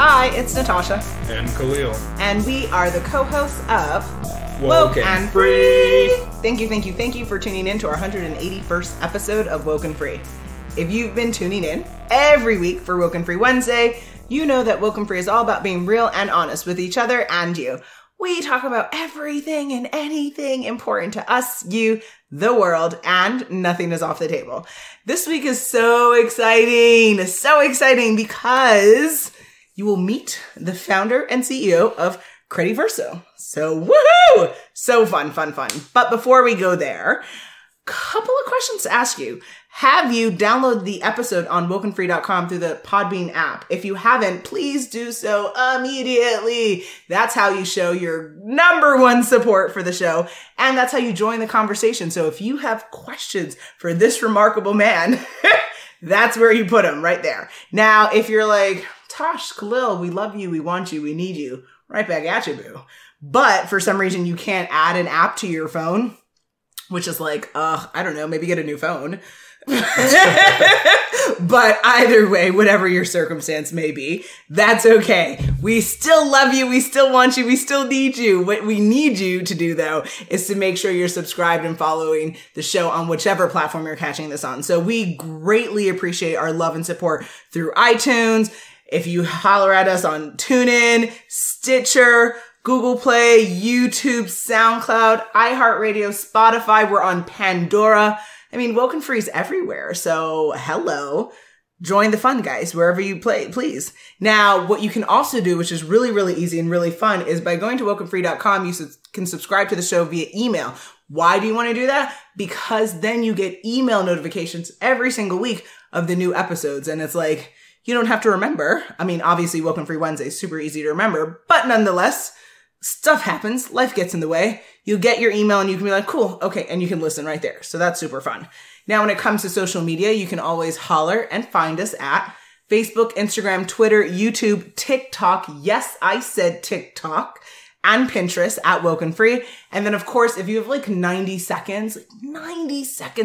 Hi, it's Natasha. And Khalil. And we are the co-hosts of WokeNFree. Thank you for tuning in to our 181st episode of WokeNFree. If you've been tuning in every week for WokeNFree Wednesday, you know that WokeNFree is all about being real and honest with each other and you. We talk about everything and anything important to us, you, the world, and nothing is off the table. This week is so exciting because you will meet the founder and CEO of Crediverso. So woohoo! So fun. But before we go there, couple of questions to ask you. Have you downloaded the episode on WokeNFree.com through the Podbean app? If you haven't, please do so immediately. That's how you show your number one support for the show. And that's how you join the conversation. So if you have questions for this remarkable man, that's where you put them, right there. Now, if you're like, Tosh, Khalil, we love you, we want you, we need you, right back at you, boo. But for some reason, you can't add an app to your phone, which is like, I don't know, maybe get a new phone. But either way, whatever your circumstance may be, that's okay. We still love you. We still want you. We still need you. What we need you to do, though, is to make sure you're subscribed and following the show on whichever platform you're catching this on. So we greatly appreciate our love and support through iTunes. If you holler at us on TuneIn, Stitcher, Google Play, YouTube, SoundCloud, iHeartRadio, Spotify, we're on Pandora. I mean, WokeNFree is everywhere. So hello, join the fun, guys, wherever you play, please. Now, what you can also do, which is really, really easy and really fun, is by going to WokeNFree.com, you can subscribe to the show via email. Why do you want to do that? Because then you get email notifications every single week of the new episodes. And it's like, you don't have to remember. I mean, obviously, WokeNFree Wednesday is super easy to remember, but nonetheless, stuff happens. Life gets in the way. You get your email and you can be like, cool, okay, and you can listen right there. So that's super fun. Now, when it comes to social media, you can always holler and find us at Facebook, Instagram, Twitter, YouTube, TikTok. Yes, I said TikTok, and Pinterest at WokeNFree. And then, of course, if you have like 90 seconds,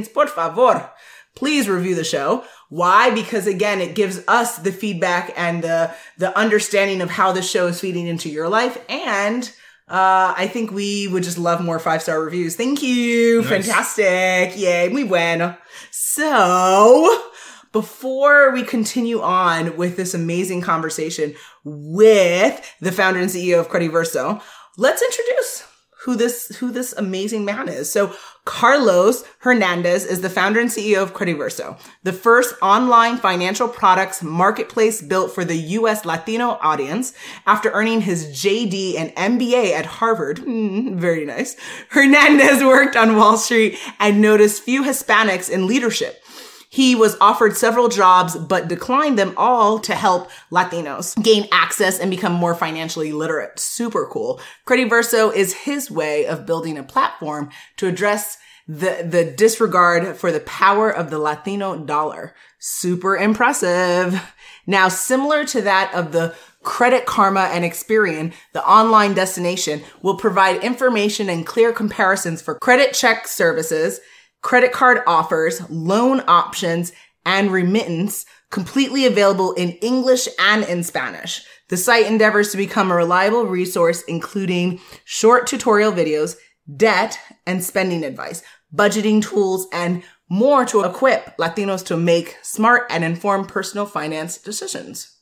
por favor, please review the show. Why? Because again, it gives us the feedback and the understanding of how the show is feeding into your life. And I think we would just love more 5-star reviews. Thank you. Nice. Fantastic. Yay, muy bueno. So before we continue on with this amazing conversation with the founder and CEO of Crediverso, let's introduce who this amazing man is. So Carlos Hernandez is the founder and CEO of Crediverso, the first online financial products marketplace built for the US Latino audience. After earning his JD and MBA at Harvard, very nice, Hernandez worked on Wall Street and noticed few Hispanics in leadership. He was offered several jobs, but declined them all to help Latinos gain access and become more financially literate. Super cool. Crediverso is his way of building a platform to address the disregard for the power of the Latino dollar. Super impressive. Now, similar to that of the Credit Karma and Experian, the online destination will provide information and clear comparisons for credit check services, credit card offers, loan options, and remittance, completely available in English and in Spanish. The site endeavors to become a reliable resource, including short tutorial videos, debt and spending advice, budgeting tools, and more to equip Latinos to make smart and informed personal finance decisions.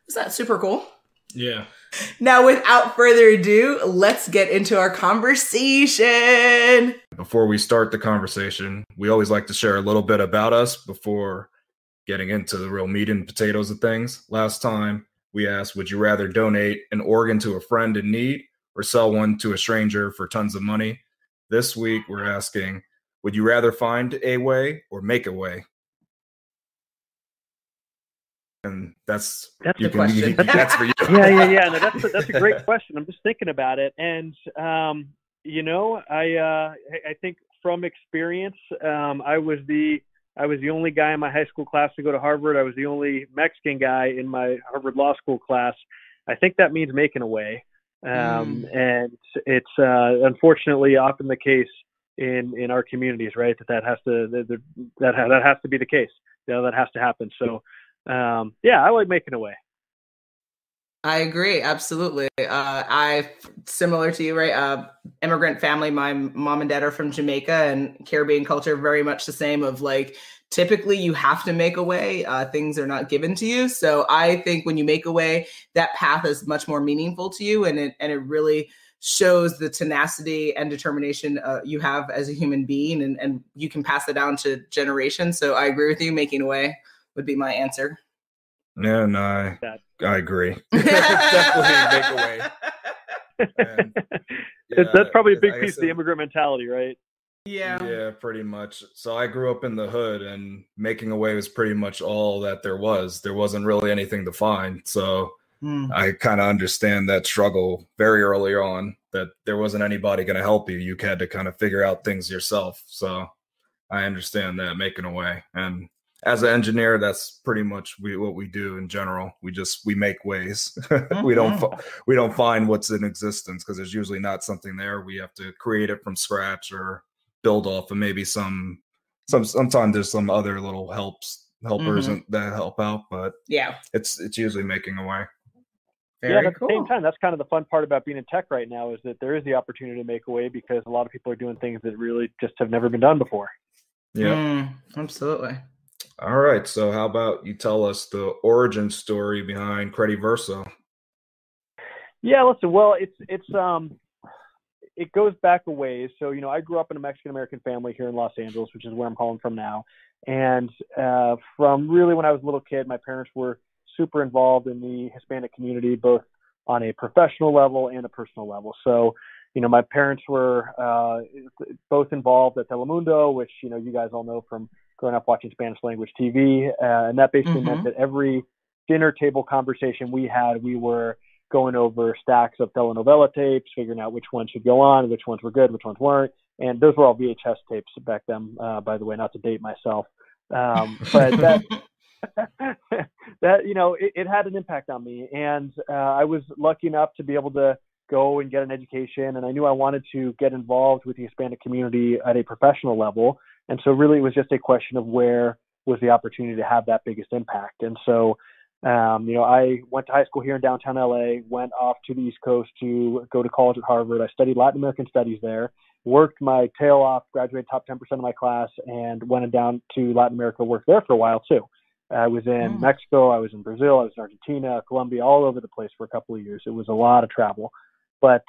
Isn't that super cool? Yeah. Now, without further ado, let's get into our conversation. Before we start the conversation, we always like to share a little bit about us before getting into the real meat and potatoes of things. Last time we asked, would you rather donate an organ to a friend in need or sell one to a stranger for tons of money? This week we're asking, would you rather find a way or make a way? And that's the question. That's for you. Yeah. No, that's a great question. I'm just thinking about it, and I think from experience, I was the only guy in my high school class to go to Harvard. I was the only Mexican guy in my Harvard Law School class. I think that means making a way, and it's unfortunately often the case in our communities, right? That has to be the case. That has to happen. So. I like making a way. I agree. Absolutely. Similar to you, right? Immigrant family. My mom and dad are from Jamaica, and Caribbean culture very much the same of like, typically you have to make a way. Things are not given to you. So I think when you make a way, that path is much more meaningful to you. And it really shows the tenacity and determination you have as a human being, and you can pass it down to generations. So I agree with you. Making a way would be my answer. Yeah, and I agree. Definitely make a way. And, that's probably a big piece of the immigrant mentality, right? Yeah, pretty much. So I grew up in the hood, and making a way was pretty much all that there was. There wasn't really anything to find. So I kind of understand that struggle very early on, that there wasn't anybody going to help you. You had to kind of figure out things yourself. So I understand that, making a way. And as an engineer, that's pretty much what we do in general. We make ways. We don't find what's in existence, because there's usually not something there. We have to create it from scratch or build off of maybe sometimes there's some other little helpers that help out, but it's usually making a way. At the same time, that's kind of the fun part about being in tech right now, is that there is the opportunity to make a way, because a lot of people are doing things that really just have never been done before. Yeah, absolutely. All right, so how about you tell us the origin story behind Crediverso? Yeah, listen, well, it goes back a ways. So, I grew up in a Mexican-American family here in Los Angeles, which is where I'm calling from now. And from really when I was a little kid, my parents were super involved in the Hispanic community, both on a professional level and a personal level. So, my parents were both involved at Telemundo, which, you guys all know from growing up watching Spanish language TV. And that basically meant that every dinner table conversation we had, we were going over stacks of telenovela tapes, figuring out which ones should go on, which ones were good, which ones weren't. And those were all VHS tapes back then, by the way, not to date myself. But that, it had an impact on me. And I was lucky enough to be able to go and get an education. And I knew I wanted to get involved with the Hispanic community at a professional level. And so really it was just a question of where was the opportunity to have that biggest impact. And so, I went to high school here in downtown LA, went off to the East Coast to go to college at Harvard. I studied Latin American studies there, worked my tail off, graduated top 10% of my class, and went down to Latin America, worked there for a while too. I was in Mexico, I was in Brazil, I was in Argentina, Colombia, all over the place for a couple of years. It was a lot of travel. But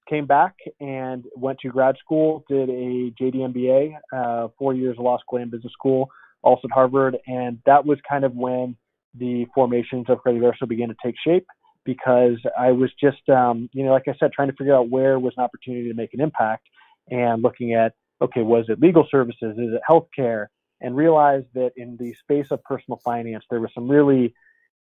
came back and went to grad school, did a JD MBA, 4 years of law school and business school, also at Harvard. And that was kind of when the formations of Crediverso began to take shape, because I was just, like I said, trying to figure out where was an opportunity to make an impact, and looking at, okay, was it legal services? Is it healthcare? And realized that in the space of personal finance, there was some really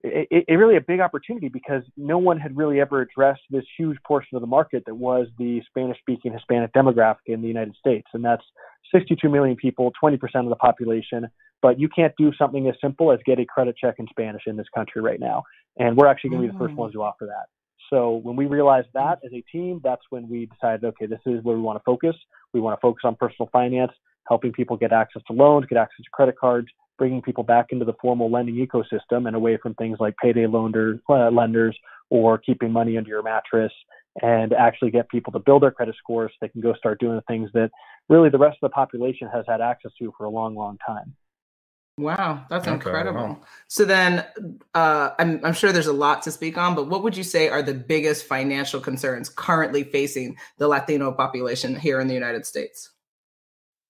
a big opportunity, because no one had really ever addressed this huge portion of the market that was the Spanish-speaking Hispanic demographic in the United States. And that's 62 million people, 20% of the population. But you can't do something as simple as get a credit check in Spanish in this country right now. And we're actually going to be the first ones to offer that. So when we realized that as a team, that's when we decided, okay, this is where we want to focus. We want to focus on personal finance, helping people get access to loans, get access to credit cards, bringing people back into the formal lending ecosystem and away from things like payday lenders or keeping money under your mattress, and actually get people to build their credit scores so they can go start doing the things that really the rest of the population has had access to for a long, long time. Wow, that's incredible. Wow. So then I'm sure there's a lot to speak on, but what would you say are the biggest financial concerns currently facing the Latino population here in the United States?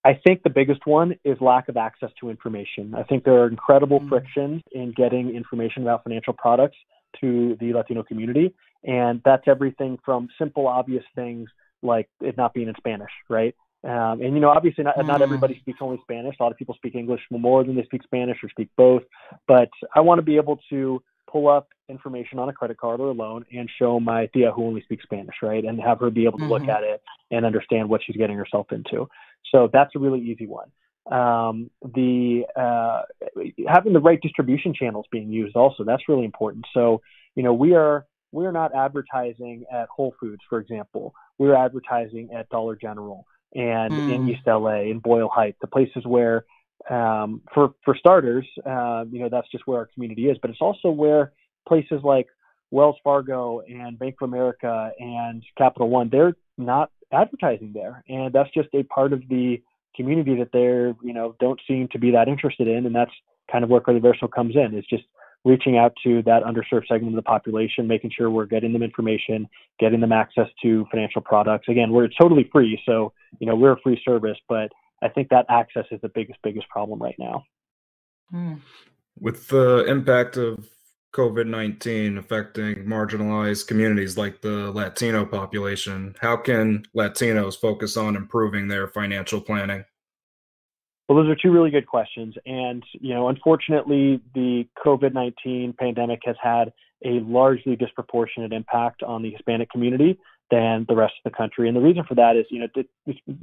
I think the biggest one is lack of access to information. I think there are incredible frictions in getting information about financial products to the Latino community. And that's everything from simple, obvious things like it not being in Spanish, right? And, obviously not everybody speaks only Spanish. A lot of people speak English more than they speak Spanish or speak both. But I want to be able to pull up information on a credit card or a loan and show my tia who only speaks Spanish, right? And have her be able to look at it and understand what she's getting herself into. So that's a really easy one. Having the right distribution channels being used also, that's really important. So, we are not advertising at Whole Foods, for example. We're advertising at Dollar General and in East LA, in Boyle Heights, the places where, for starters, that's just where our community is. But it's also where places like Wells Fargo and Bank of America and Capital One, they're not advertising there. And that's just a part of the community that they're, don't seem to be that interested in. And that's kind of where Crediverso comes in. It's just reaching out to that underserved segment of the population, making sure we're getting them information, getting them access to financial products. Again, it's totally free. So, we're a free service, but I think that access is the biggest problem right now. With the impact of COVID-19 affecting marginalized communities like the Latino population, how can Latinos focus on improving their financial planning? Well, those are two really good questions. And, unfortunately, the COVID-19 pandemic has had a largely disproportionate impact on the Hispanic community than the rest of the country. And the reason for that is, it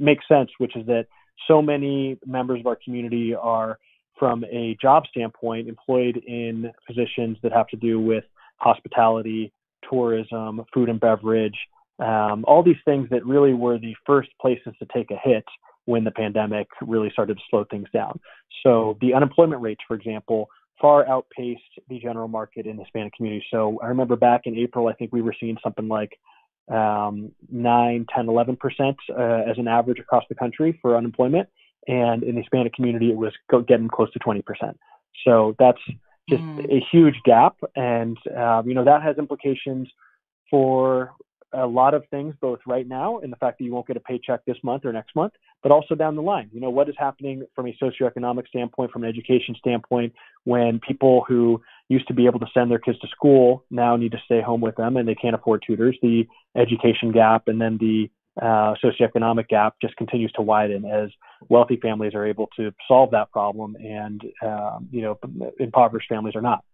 makes sense, which is that so many members of our community are, from a job standpoint, employed in positions that have to do with hospitality, tourism, food and beverage, all these things that really were the first places to take a hit when the pandemic really started to slow things down. So the unemployment rates, for example, far outpaced the general market in the Hispanic community. So I remember back in April, I think we were seeing something like 9, 10, 11% as an average across the country for unemployment. And in the Hispanic community, it was getting close to 20%. So that's just a huge gap. And, that has implications for a lot of things, both right now and the fact that you won't get a paycheck this month or next month, but also down the line. What is happening from a socioeconomic standpoint, from an education standpoint, when people who used to be able to send their kids to school now need to stay home with them and they can't afford tutors. The education gap and then the socioeconomic gap just continues to widen as wealthy families are able to solve that problem and, impoverished families are not.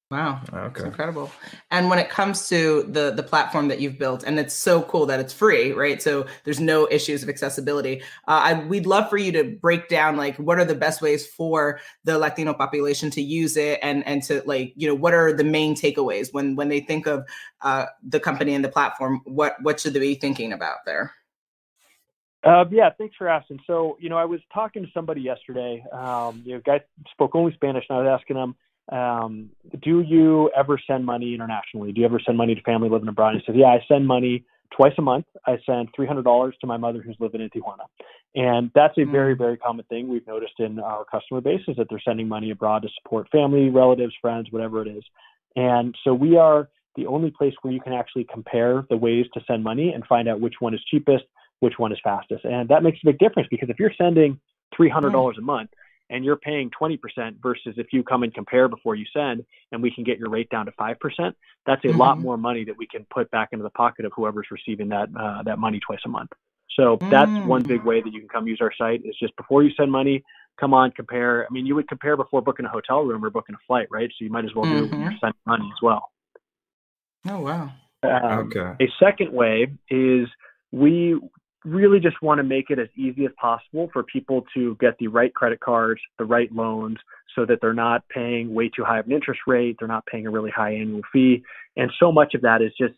Wow. Okay. That's incredible. And when it comes to the platform that you've built, and it's so cool that it's free, right? So there's no issues of accessibility. We'd love for you to break down, what are the best ways for the Latino population to use it and to what are the main takeaways when they think of the company and the platform, what should they be thinking about there? Yeah, thanks for asking. So, I was talking to somebody yesterday, guy spoke only Spanish, and I was asking him, do you ever send money internationally? Do you ever send money to family living abroad? He said, yeah, I send money twice a month. I send $300 to my mother who's living in Tijuana. And that's a very, very common thing we've noticed in our customer base is that they're sending money abroad to support family, relatives, friends, whatever it is. And so we are the only place where you can actually compare the ways to send money and find out which one is cheapest, which one is fastest. And that makes a big difference because if you're sending $300 a month, and you're paying 20% versus if you come and compare before you send and we can get your rate down to 5%, that's a lot more money that we can put back into the pocket of whoever's receiving that money twice a month. So that's one big way that you can come use our site is just before you send money, come on, compare. I mean, you would compare before booking a hotel room or booking a flight, right? So you might as well do it when you're sending money as well. Oh, wow. Okay. A second way is we really just want to make it as easy as possible for people to get the right credit cards, the right loans, so that they're not paying way too high of an interest rate. They're not paying a really high annual fee. And so much of that is just,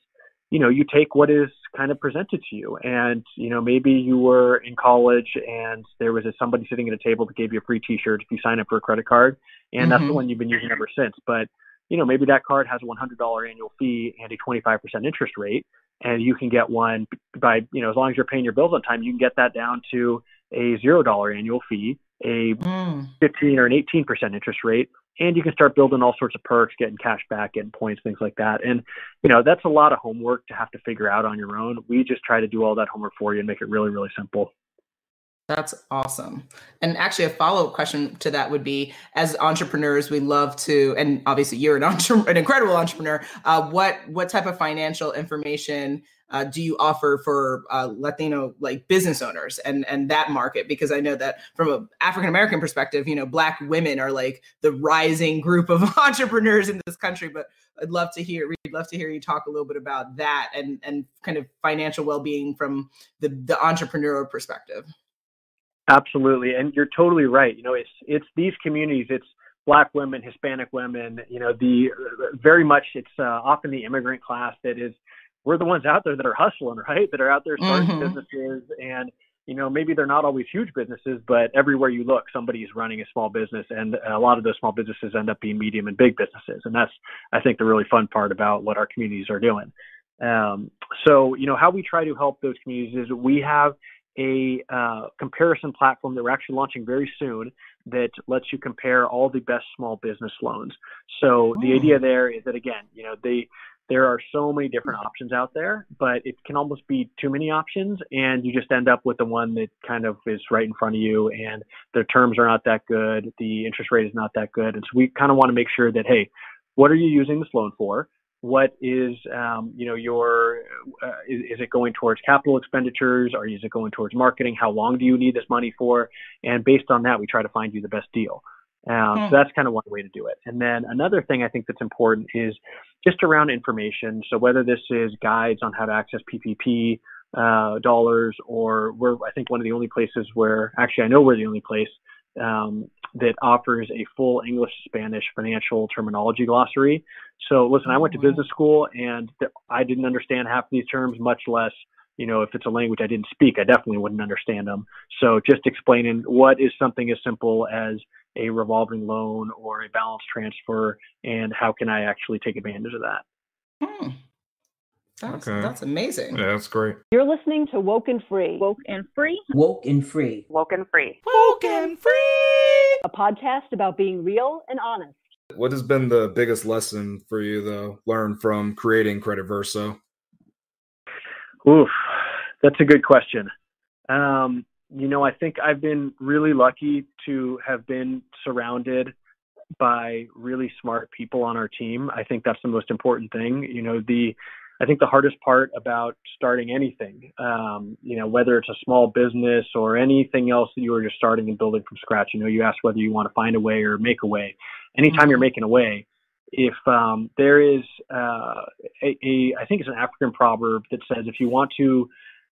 you take what is kind of presented to you. And, maybe you were in college and there was somebody sitting at a table that gave you a free t-shirt if you sign up for a credit card. And that's the one you've been using ever since. But, maybe that card has a $100 annual fee and a 25% interest rate. And you can get one by, as long as you're paying your bills on time, you can get that down to a $0 annual fee, a 15 or an 18% interest rate. And you can start building all sorts of perks, getting cash back, getting points, things like that. And, that's a lot of homework to have to figure out on your own. We just try to do all that homework for you and make it really, really simple. That's awesome. And actually a follow-up question to that would be, as entrepreneurs, we love to, and obviously you're an incredible entrepreneur. What type of financial information do you offer for Latino business owners and that market? Because I know that from an African-American perspective, Black women are the rising group of entrepreneurs in this country, but we'd love to hear you talk a little bit about that and kind of financial well-being from the entrepreneurial perspective. Absolutely. And you're totally right. It's these communities, it's Black women, Hispanic women, very much it's often the immigrant class we're the ones out there that are hustling, right? That are out there starting businesses. And, maybe they're not always huge businesses, but everywhere you look, somebody's running a small business, and a lot of those small businesses end up being medium and big businesses. And that's, I think, the really fun part about what our communities are doing. So, how we try to help those communities is we have a comparison platform that we're actually launching very soon that lets you compare all the best small business loans. So the idea there is that, again, there are so many different options out there, but it can almost be too many options, and you just end up with the one that kind of is right in front of you, and the terms are not that good, the interest rate is not that good. And so we kind of want to make sure that, hey, what are you using this loan for? What is, is it going towards capital expenditures, or is it going towards marketing? How long do you need this money for? And based on that, we try to find you the best deal. So that's kind of one way to do it. And then another thing I think that's important is just around information. So whether this is guides on how to access PPP dollars, or I think one of the only places where, actually I know we're the only place that offers a full English-Spanish financial terminology glossary. So listen, I went to business school and I didn't understand half of these terms, much less, if it's a language I didn't speak, I definitely wouldn't understand them. So just explaining what is something as simple as a revolving loan or a balance transfer, and how can I actually take advantage of that? That's amazing. Yeah, that's great. You're listening to WokeNFree. WokeNFree. WokeNFree. WokeNFree. WokeNFree. A podcast about being real and honest. What has been the biggest lesson for you, though, learned from creating Crediverso? Oof, that's a good question. I think I've been really lucky to have been surrounded by really smart people on our team. I think that's the most important thing. I think the hardest part about starting anything, whether it's a small business or anything else that you are just starting and building from scratch, you ask whether you want to find a way or make a way. Anytime you're making a way, if there is I think it's an African proverb that says, if you want to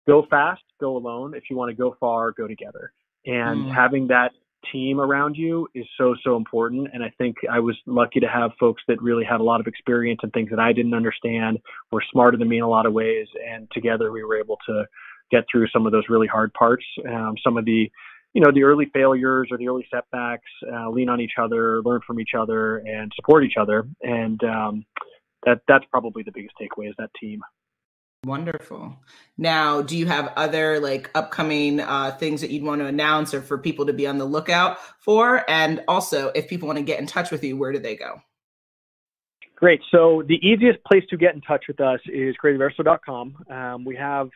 go fast, go alone. If you want to go far, go together. And having that team around you is so, so important. And I think I was lucky to have folks that really had a lot of experience in things that I didn't understand, were smarter than me in a lot of ways. And together we were able to get through some of those really hard parts. Some of the, the early failures or the early setbacks, lean on each other, learn from each other, and support each other. And that's probably the biggest takeaway, is that team. Wonderful. Now, do you have other upcoming things that you'd want to announce or for people to be on the lookout for? And also, if people want to get in touch with you, where do they go? Great. So the easiest place to get in touch with us is crediverso.com. We have,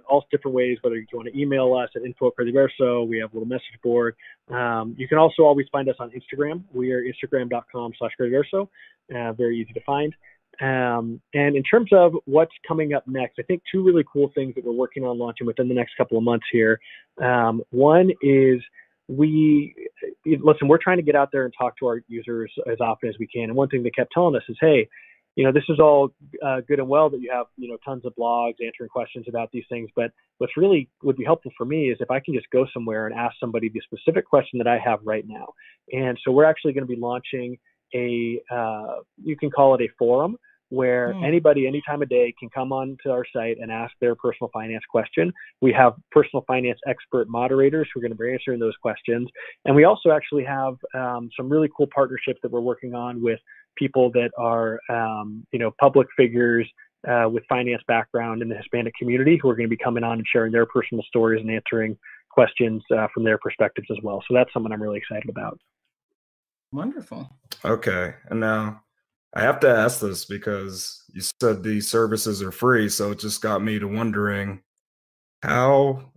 all different ways, whether you want to email us at info@Crediverso. We have a little message board. You can also always find us on Instagram. We are instagram.com/Crediverso. Very easy to find. And in terms of what's coming up next, I think two really cool things that we're working on launching within the next couple of months here. One is we're trying to get out there and talk to our users as often as we can. And one thing they kept telling us is, hey, this is all good and well that you have, tons of blogs answering questions about these things. But what's really would be helpful for me is if I can just go somewhere and ask somebody the specific question that I have right now. And so we're actually going to be launching you can call it a forum, where anybody, any time of day, can come onto our site and ask their personal finance question. We have personal finance expert moderators who are going to be answering those questions. And we also actually have some really cool partnerships that we're working on with people that are, public figures with finance background in the Hispanic community, who are going to be coming on and sharing their personal stories and answering questions from their perspectives as well. So that's something I'm really excited about. Wonderful. Okay. And now I have to ask this because you said these services are free. So it just got me to wondering, how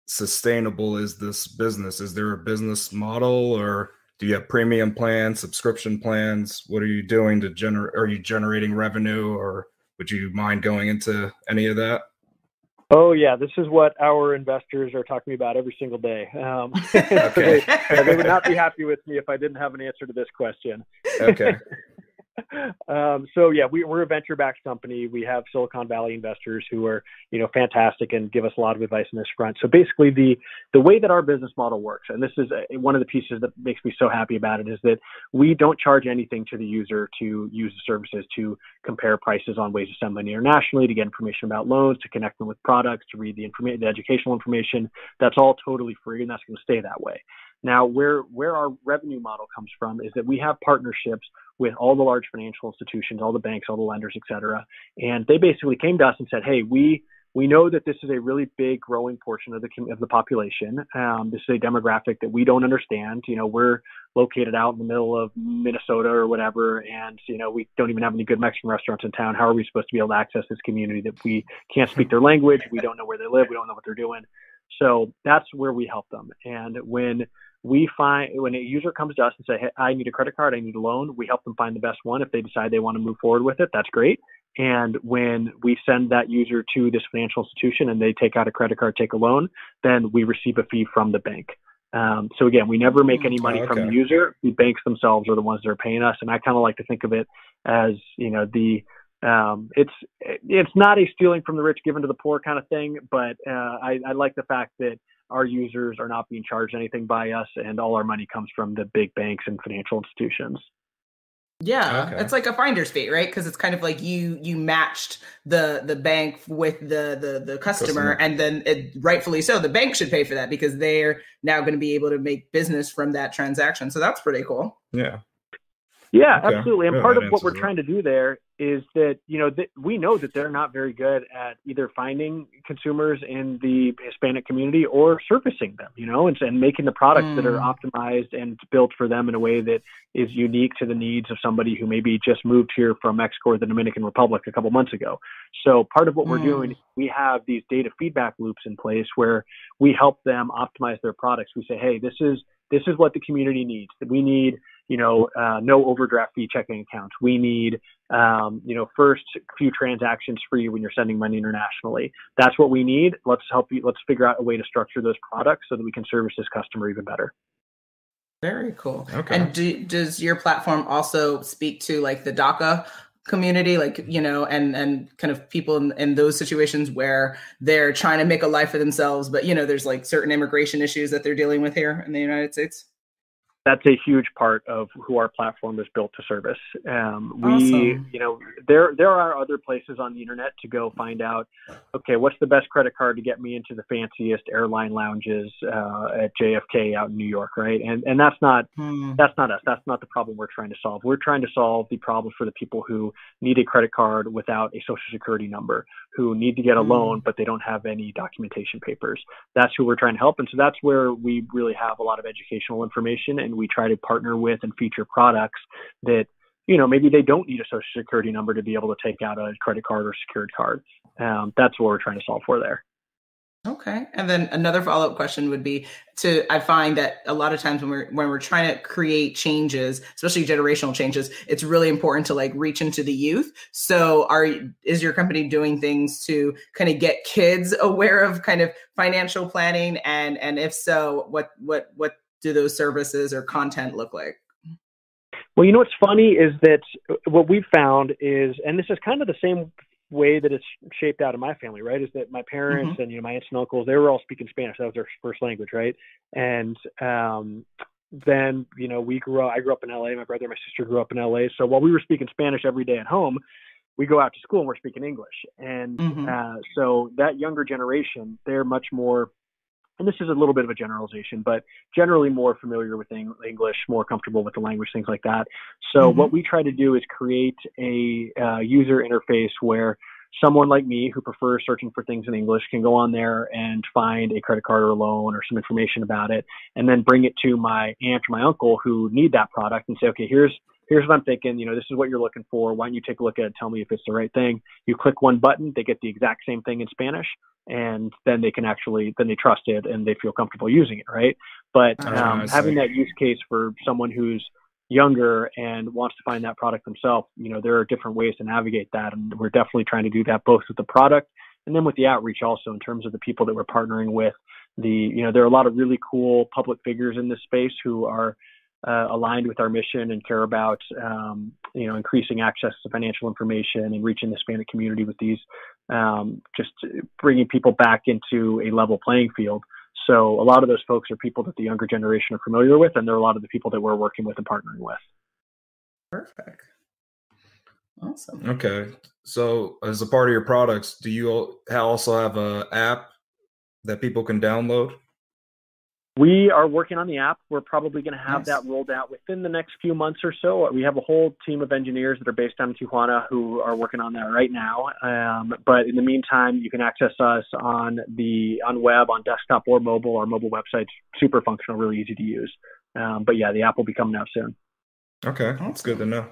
sustainable is this business? Is there a business model, or do you have premium plans, subscription plans? What are you doing to are you generating revenue, or would you mind going into any of that? Oh, yeah. This is what our investors are talking about every single day. Okay. They would not be happy with me if I didn't have an answer to this question. Okay. So yeah, we're a venture-backed company. We have Silicon Valley investors who are, fantastic and give us a lot of advice on this front. So basically the way that our business model works, and this is one of the pieces that makes me so happy about it, is that we don't charge anything to the user to use the services, to compare prices on ways to send money internationally, to get information about loans, to connect them with products, to read the educational information. That's all totally free, and that's going to stay that way. Now, where our revenue model comes from is that we have partnerships with all the large financial institutions, all the banks, all the lenders, et cetera. And they basically came to us and said, hey, we know that this is a really big growing portion of the population. This is a demographic that we don't understand. We're located out in the middle of Minnesota or whatever, and we don't even have any good Mexican restaurants in town. How are we supposed to be able to access this community that we can't speak their language? We don't know where they live. We don't know what they're doing. So that's where we help them. And when a user comes to us and say, hey, I need a credit card, I need a loan, we help them find the best one. If they decide they want to move forward with it, that's great. And when we send that user to this financial institution and they take out a credit card, take a loan, then we receive a fee from the bank. So again, we never make any money from the user. The banks themselves are the ones that are paying us. And I kind of like to think of it as, it's not a stealing from the rich, given to the poor kind of thing. But I like the fact that our users are not being charged anything by us, and all our money comes from the big banks and financial institutions. Yeah, okay. It's like a finder's fee, right? Because it's kind of like you matched the bank with the customer, and then rightfully so, the bank should pay for that because they're now going to be able to make business from that transaction. So that's pretty cool. Yeah, absolutely. And part of what we're trying to do there is that, we know that they're not very good at either finding consumers in the Hispanic community or surfacing them, and making the products that are optimized and built for them in a way that is unique to the needs of somebody who maybe just moved here from Mexico or the Dominican Republic a couple months ago. So part of what we're doing, we have these data feedback loops in place where we help them optimize their products. We say, hey, this is what the community needs. We need, no overdraft fee checking accounts. We need, first few transactions free when you're sending money internationally. That's what we need. Let's help you. Let's figure out a way to structure those products so that we can service this customer even better. Very cool. Okay. And does your platform also speak to like the DACA community, like, and kind of people in those situations where they're trying to make a life for themselves, but, there's like certain immigration issues that they're dealing with here in the United States? That's a huge part of who our platform is built to service. Awesome. There are other places on the internet to go find out, okay, what's the best credit card to get me into the fanciest airline lounges at JFK out in New York, right? And that's not us. That's not the problem we're trying to solve. We're trying to solve the problem for the people who need a credit card without a social security number, who need to get a loan, but they don't have any documentation papers. That's who we're trying to help. And so that's where we really have a lot of educational information, and we try to partner with and feature products that, maybe they don't need a social security number to be able to take out a credit card or secured card. That's what we're trying to solve for there. Okay. And then another follow-up question would be I find that a lot of times when we're trying to create changes, especially generational changes, it's really important to like reach into the youth. So is your company doing things to kind of get kids aware of kind of financial planning? And if so, what do those services or content look like? Well, what's funny is that what we've found is, and this is kind of the same way that it's shaped out in my family, right, is that my parents and my aunts and uncles, they were all speaking Spanish. That was their first language, right? And then I grew up in LA. My brother and my sister grew up in LA. So while we were speaking Spanish every day at home, we go out to school and we're speaking English. And so that younger generation, they're much more, and this is a little bit of a generalization, but generally more familiar with English, more comfortable with the language, things like that. So what we try to do is create a user interface where someone like me who prefers searching for things in English can go on there and find a credit card or a loan or some information about it, and then bring it to my aunt or my uncle who need that product and say, okay, here's what I'm thinking, this is what you're looking for. Why don't you take a look at it, tell me if it's the right thing. You click one button, they get the exact same thing in Spanish, and then they trust it and they feel comfortable using it, right? But having that use case for someone who's younger and wants to find that product themselves, there are different ways to navigate that. And we're definitely trying to do that both with the product and then with the outreach also in terms of the people that we're partnering with. There are a lot of really cool public figures in this space who are aligned with our mission and care about, increasing access to financial information and reaching the Hispanic community with these, just bringing people back into a level playing field. So a lot of those folks are people that the younger generation are familiar with, and they're a lot of the people that we're working with and partnering with. Perfect. Awesome. Okay. So as a part of your products, do you also have an app that people can download? We are working on the app. We're probably going to have Nice. that rolled out within the next few months or so. We have a whole team of engineers that are based down in Tijuana who are working on that right now. But in the meantime, you can access us on web, on desktop or mobile. Our mobile website's super functional, really easy to use. But yeah, the app will be coming out soon. Okay, that's good to know.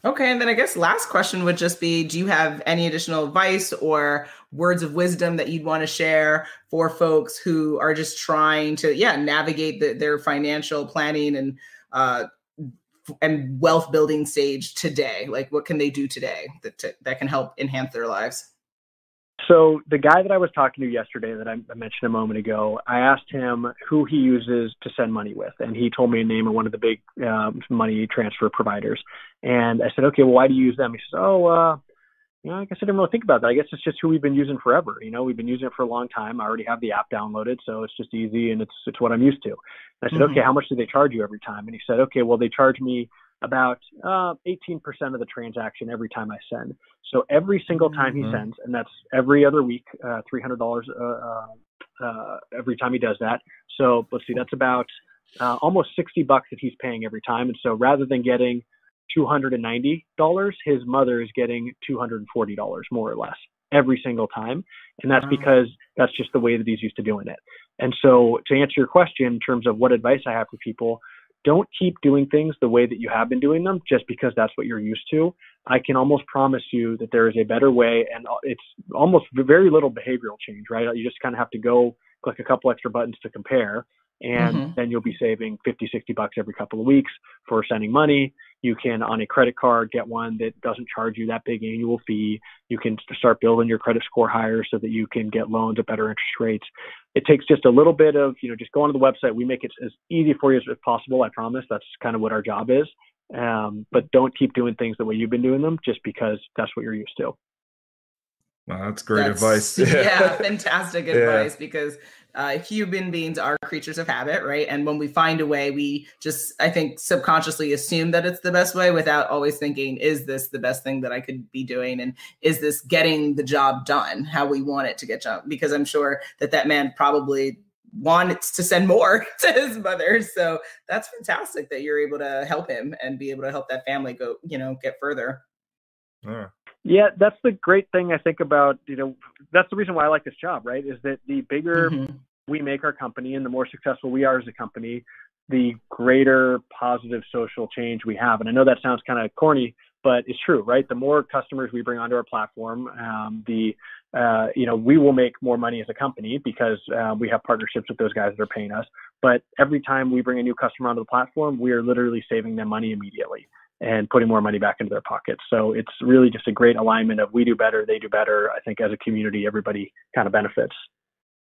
Okay, and then I guess last question would just be, do you have any additional advice or words of wisdom that you'd want to share for folks who are just trying to, navigate their financial planning and wealth building stage today? Like, what can they do today that can help enhance their lives? So the guy that I was talking to yesterday that I mentioned a moment ago, I asked him who he uses to send money with. And he told me a name of one of the big money transfer providers. And I said, okay, well, why do you use them? He says, I guess I didn't really think about that. I guess it's just who we've been using forever. We've been using it for a long time. I already have the app downloaded, so it's just easy and it's what I'm used to. And I said, okay, how much do they charge you every time? And he said, okay, well, they charge me about 18% of the transaction every time I send. So every single time he sends, and that's every other week, $300 every time he does that. So let's see, that's about almost $60 that he's paying every time. And so rather than getting $290, his mother is getting $240 more or less every single time. And that's because that's just the way that he's used to doing it. And so to answer your question in terms of what advice I have for people, don't keep doing things the way that you have been doing them just because that's what you're used to. I can almost promise you that there is a better way, and it's almost very little behavioral change, right? You just kind of have to go click a couple extra buttons to compare, and then you'll be saving $50, $60 every couple of weeks for sending money. You can, on a credit card, get one that doesn't charge you that big annual fee. You can start building your credit score higher so that you can get loans at better interest rates. It takes just a little bit of, just go onto the website. We make it as easy for you as possible. I promise. That's kind of what our job is. But don't keep doing things the way you've been doing them just because that's what you're used to. Wow, that's great advice. Yeah, fantastic advice, because human beings are creatures of habit, right? And when we find a way, we just, I think, subconsciously assume that it's the best way without always thinking, is this the best thing that I could be doing? And is this getting the job done how we want it to get done? Because I'm sure that man probably wants to send more to his mother. So that's fantastic that you're able to help him and be able to help that family go, get further. Yeah, that's the great thing I think about, that's the reason why I like this job, right? Is that the bigger we make our company and the more successful we are as a company, the greater positive social change we have. And I know that sounds kind of corny, but it's true, right? The more customers we bring onto our platform, we will make more money as a company because we have partnerships with those guys that are paying us. But every time we bring a new customer onto the platform, we are literally saving them money immediately and putting more money back into their pockets. So it's really just a great alignment of we do better, they do better. I think as a community, everybody kind of benefits.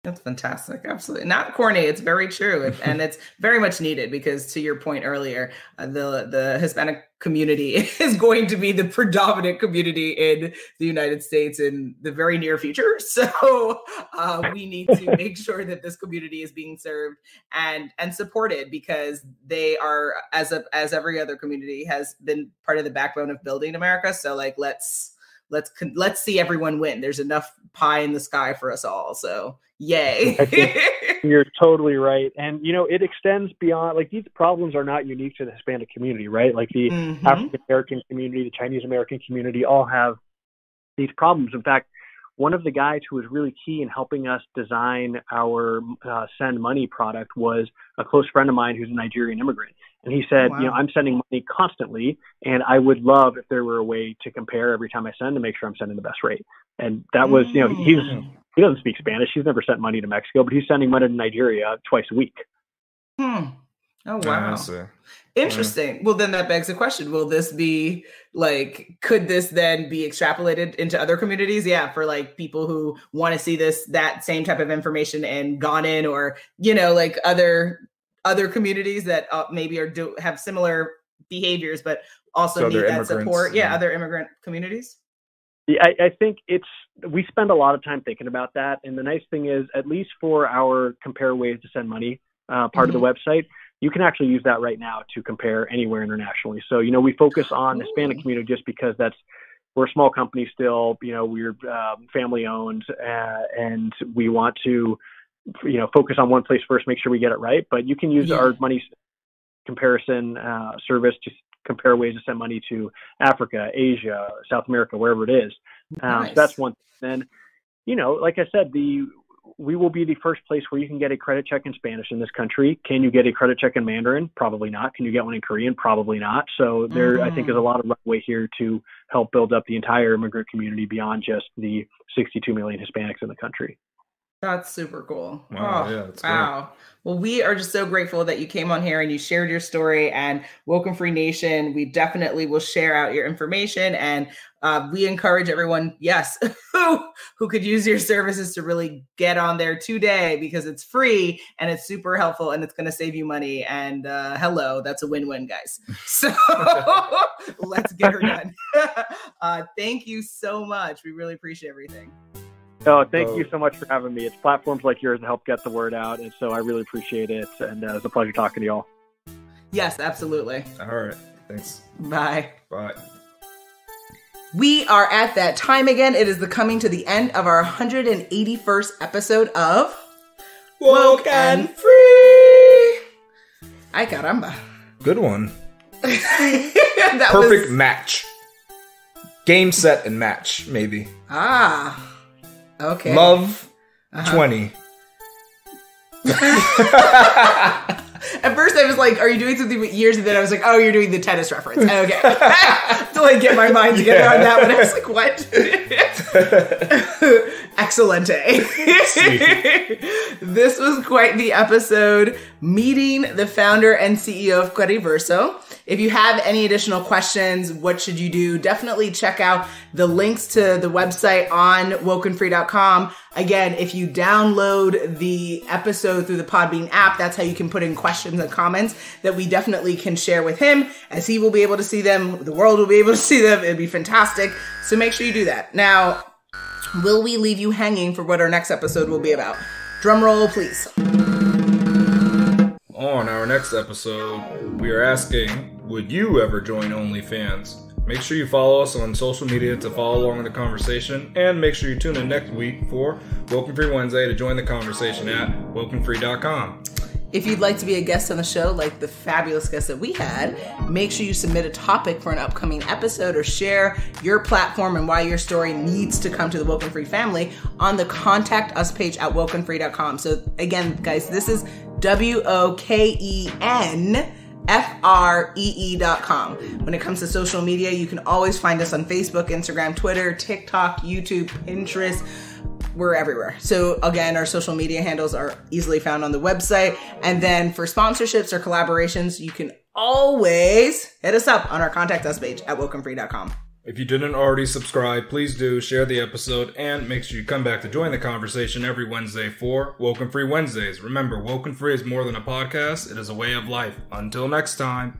That's fantastic. Absolutely. Not corny. It's very true. And it's very much needed because, to your point earlier, the Hispanic community is going to be the predominant community in the United States in the very near future. So we need to make sure that this community is being served and supported, because they are, as every other community, has been part of the backbone of building America. So let's see everyone win. There's enough pie in the sky for us all. So yay. I think you're totally right. And, it extends beyond, these problems are not unique to the Hispanic community, right? Like the African-American community, the Chinese-American community all have these problems. In fact, one of the guys who was really key in helping us design our Send Money product was a close friend of mine who's a Nigerian immigrant. And he said, I'm sending money constantly, and I would love if there were a way to compare every time I send to make sure I'm sending the best rate. And that was, he doesn't speak Spanish. He's never sent money to Mexico, but he's sending money to Nigeria twice a week. Oh, wow. Interesting. Well, then that begs the question, will this be could this then be extrapolated into other communities? Yeah. For people who want to see that same type of information in Ghana or, other communities that maybe have similar behaviors, but also need that support? Yeah, other immigrant communities. Yeah, I think we spend a lot of time thinking about that. And the nice thing is, at least for our compare ways to send money part of the website, you can actually use that right now to compare anywhere internationally. So, we focus on the Hispanic community just because we're a small company still, we're family owned, and we want to, focus on one place first, make sure we get it right. But you can use our money comparison service to compare ways to send money to Africa, Asia, South America, wherever it is. Nice. So that's one thing. Then, like I said, we will be the first place where you can get a credit check in Spanish in this country. Can you get a credit check in Mandarin? Probably not. Can you get one in Korean? Probably not. So I think there's a lot of runway here to help build up the entire immigrant community beyond just the 62 million Hispanics in the country. That's super cool. Wow. Yeah, that's wow. Great. Well, we are just so grateful that you came on here and you shared your story. And WokeNFree Nation, we definitely will share out your information. And we encourage everyone, yes, who could use your services to really get on there today, because it's free and it's super helpful and it's going to save you money. And hello, that's a win-win, guys. So let's get her done. Thank you so much. We really appreciate everything. Oh, thank you so much for having me. It's platforms like yours that help get the word out. And so I really appreciate it. And it's a pleasure talking to y'all. Yes, absolutely. All right. Thanks. Bye. Bye. We are at that time again. It is coming to the end of our 181st episode of WokeNFree. Ay caramba. Good one. That Perfect match. Game, set, and match, maybe. Ah. Okay. Love 20. At first I was like, are you doing something with years? And then I was like, oh, you're doing the tennis reference. Okay. To like get my mind together on that one. I was like, what? Excelente. This was quite the episode, meeting the founder and CEO of Crediverso. If you have any additional questions, what should you do? Definitely check out the links to the website on WokeNFree.com. Again, if you download the episode through the Podbean app, that's how you can put in questions and comments that we definitely can share with him, as he will be able to see them. The world will be able to see them. It'd be fantastic. So make sure you do that. Now, will we leave you hanging for what our next episode will be about? Drum roll, please. On our next episode, we are asking, would you ever join OnlyFans? Make sure you follow us on social media to follow along in the conversation, and make sure you tune in next week for WokeNFree Wednesday to join the conversation at WokeNFree.com. If you'd like to be a guest on the show, like the fabulous guest that we had, make sure you submit a topic for an upcoming episode or share your platform and why your story needs to come to the WokeNFree family on the Contact Us page at WokeNFree.com. So again, guys, this is WokeNFree.com. When it comes to social media, you can always find us on Facebook, Instagram, Twitter, TikTok, YouTube, Pinterest. We're everywhere. So again, our social media handles are easily found on the website. And then for sponsorships or collaborations, you can always hit us up on our Contact Us page at WokeNFree.com. If you didn't already subscribe, please do share the episode and make sure you come back to join the conversation every Wednesday for WokeNFree Wednesdays. Remember, WokeNFree is more than a podcast. It is a way of life. Until next time.